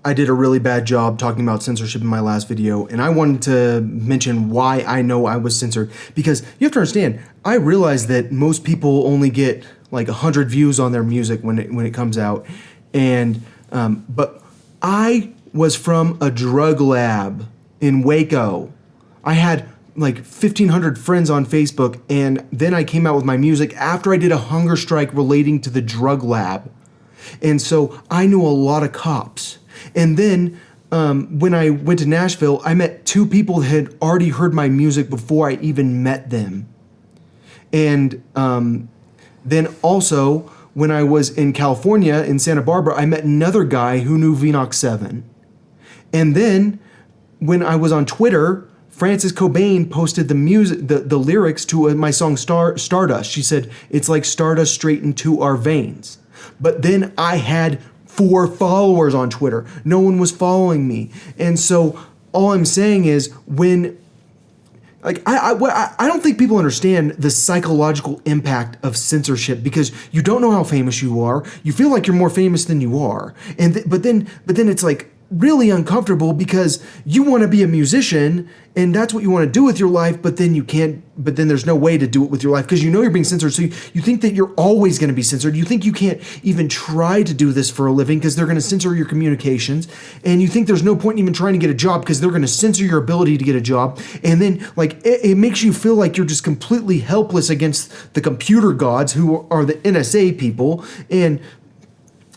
I did a really bad job talking about censorship in my last video, and I wanted to mention why I know I was censored. Because you have to understand, I realize that most people only get like 100 views on their music when it comes out, and but I was from a drug lab in Waco. I had like 1,500 friends on Facebook, and then I came out with my music after I did a hunger strike relating to the drug lab. And so I knew a lot of cops. And then when I went to Nashville, I met two people that had already heard my music before I even met them. And then also, when I was in California, in Santa Barbara, I met another guy who knew Vinox 7. And then when I was on Twitter, Frances Cobain posted the music, the lyrics to my song Stardust. She said, "It's like stardust straight into our veins." But then I had 4 followers on Twitter. No one was following me. And so all I'm saying is when, like, I don't think people understand the psychological impact of censorship, because you don't know how famous you are. You feel like you're more famous than you are. But then it's like really uncomfortable because you want to be a musician and that's what you want to do with your life, but then you can't, but then there's no way to do it with your life because you know you're being censored. So you think that you're always going to be censored. You think you can't even try to do this for a living because they're going to censor your communications, and you think there's no point in even trying to get a job because they're going to censor your ability to get a job. And then like it makes you feel like you're just completely helpless against the computer gods who are the NSA people.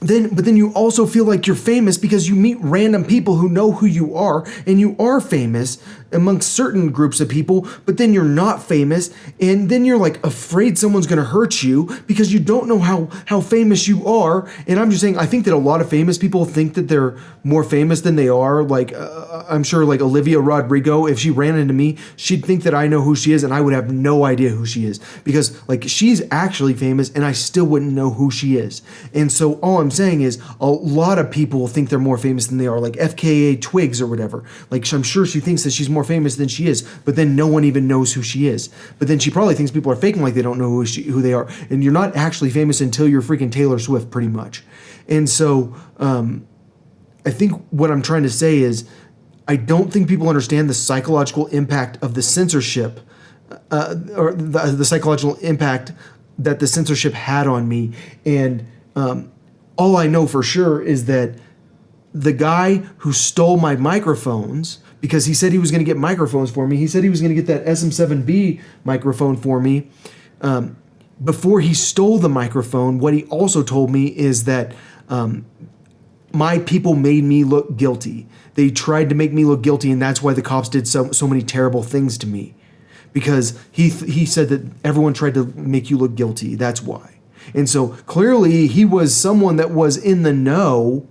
But then you also feel like you're famous because you meet random people who know who you are, and you are famous amongst certain groups of people, but then you're not famous, and then you're like afraid someone's going to hurt you because you don't know how famous you are. And I'm just saying, I think that a lot of famous people think that they're more famous than they are. Like I'm sure like Olivia Rodrigo, if she ran into me, she'd think that I know who she is, and I would have no idea who she is because like she's actually famous and I still wouldn't know who she is. And so all I'm saying is a lot of people think they're more famous than they are, like FKA Twigs or whatever. Like I'm sure she thinks that she's more famous than she is, but then no one even knows who she is. But then she probably thinks people are faking like they don't know who they are. And you're not actually famous until you're freaking Taylor Swift, pretty much. And so I think what I'm trying to say is I don't think people understand the psychological impact of the censorship or the psychological impact that the censorship had on me. And all I know for sure is that the guy who stole my microphones, because he said he was going to get microphones for me, he said he was going to get that SM7B microphone for me. Before he stole the microphone, what he also told me is that my people made me look guilty. They tried to make me look guilty, and that's why the cops did so many terrible things to me. Because he said that everyone tried to make you look guilty. That's why. And so clearly he was someone that was in the know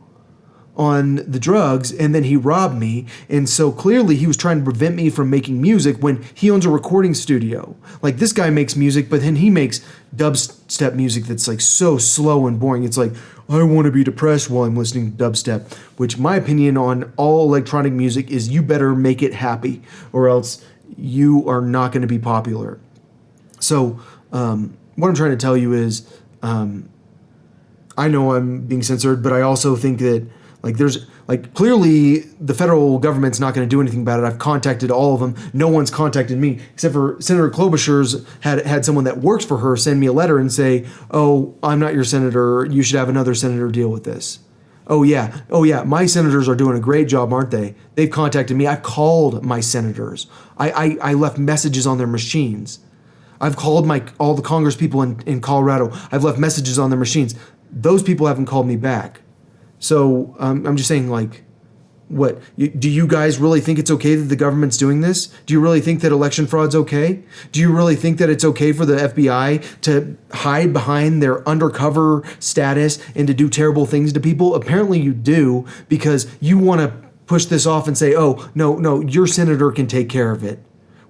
on the drugs, and then he robbed me. And so clearly he was trying to prevent me from making music when he owns a recording studio. Like this guy makes music, but then he makes dubstep music that's like so slow and boring. It's like, I want to be depressed while I'm listening to dubstep, which my opinion on all electronic music is you better make it happy or else you are not going to be popular. So what I'm trying to tell you is I know I'm being censored, but I also think that like there's like clearly the federal government's not going to do anything about it. I've contacted all of them. No one's contacted me except for Senator Klobuchar's had someone that works for her send me a letter and say, "Oh, I'm not your senator. You should have another senator deal with this." Oh yeah. My senators are doing a great job, aren't they? They've contacted me. I've called my senators. I left messages on their machines. I've called all the Congress people in Colorado. I've left messages on their machines. Those people haven't called me back. So I'm just saying, like, what? Do you guys really think it's okay that the government's doing this? Do you really think that election fraud's okay? Do you really think that it's okay for the FBI to hide behind their undercover status and to do terrible things to people? Apparently you do, because you want to push this off and say, oh, no, your senator can take care of it,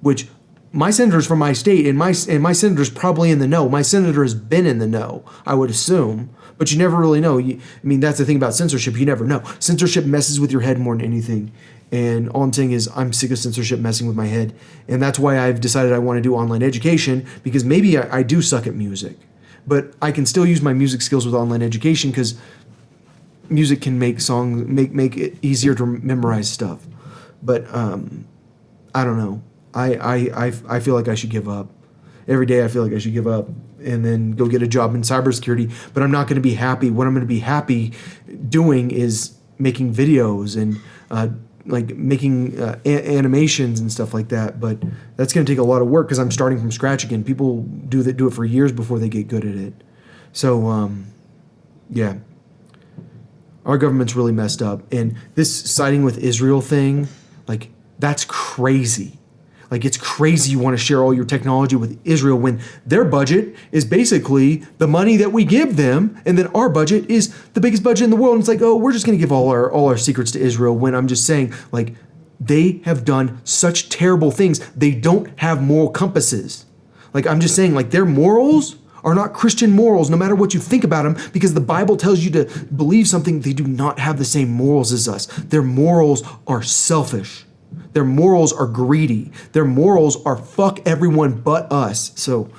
which my senator's from my state, and my senator's probably in the know. My senator has been in the know, I would assume. But you never really know. I mean, that's the thing about censorship. You never know. Censorship messes with your head more than anything. And all I'm saying is I'm sick of censorship messing with my head. And that's why I've decided I want to do online education, because maybe I do suck at music. But I can still use my music skills with online education, because music can make songs make it easier to memorize stuff, but I don't know. I feel like I should give up. Every day I feel like I should give up and then go get a job in cybersecurity, but I'm not going to be happy. What I'm going to be happy doing is making videos and like making animations and stuff like that. But that's going to take a lot of work because I'm starting from scratch again. People do it for years before they get good at it. So yeah, our government's really messed up. And this siding with Israel thing, like, that's crazy. Like, it's crazy you want to share all your technology with Israel when their budget is basically the money that we give them, and then our budget is the biggest budget in the world. And it's like, oh, we're just going to give all our secrets to Israel, when I'm just saying, like, they have done such terrible things. They don't have moral compasses. Like, I'm just saying, like, their morals are not Christian morals, no matter what you think about them, because the Bible tells you to believe something. They do not have the same morals as us. Their morals are selfish. Their morals are greedy. Their morals are fuck everyone but us. So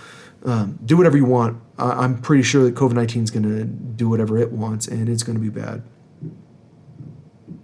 do whatever you want. I'm pretty sure that COVID-19 is going to do whatever it wants, and it's going to be bad.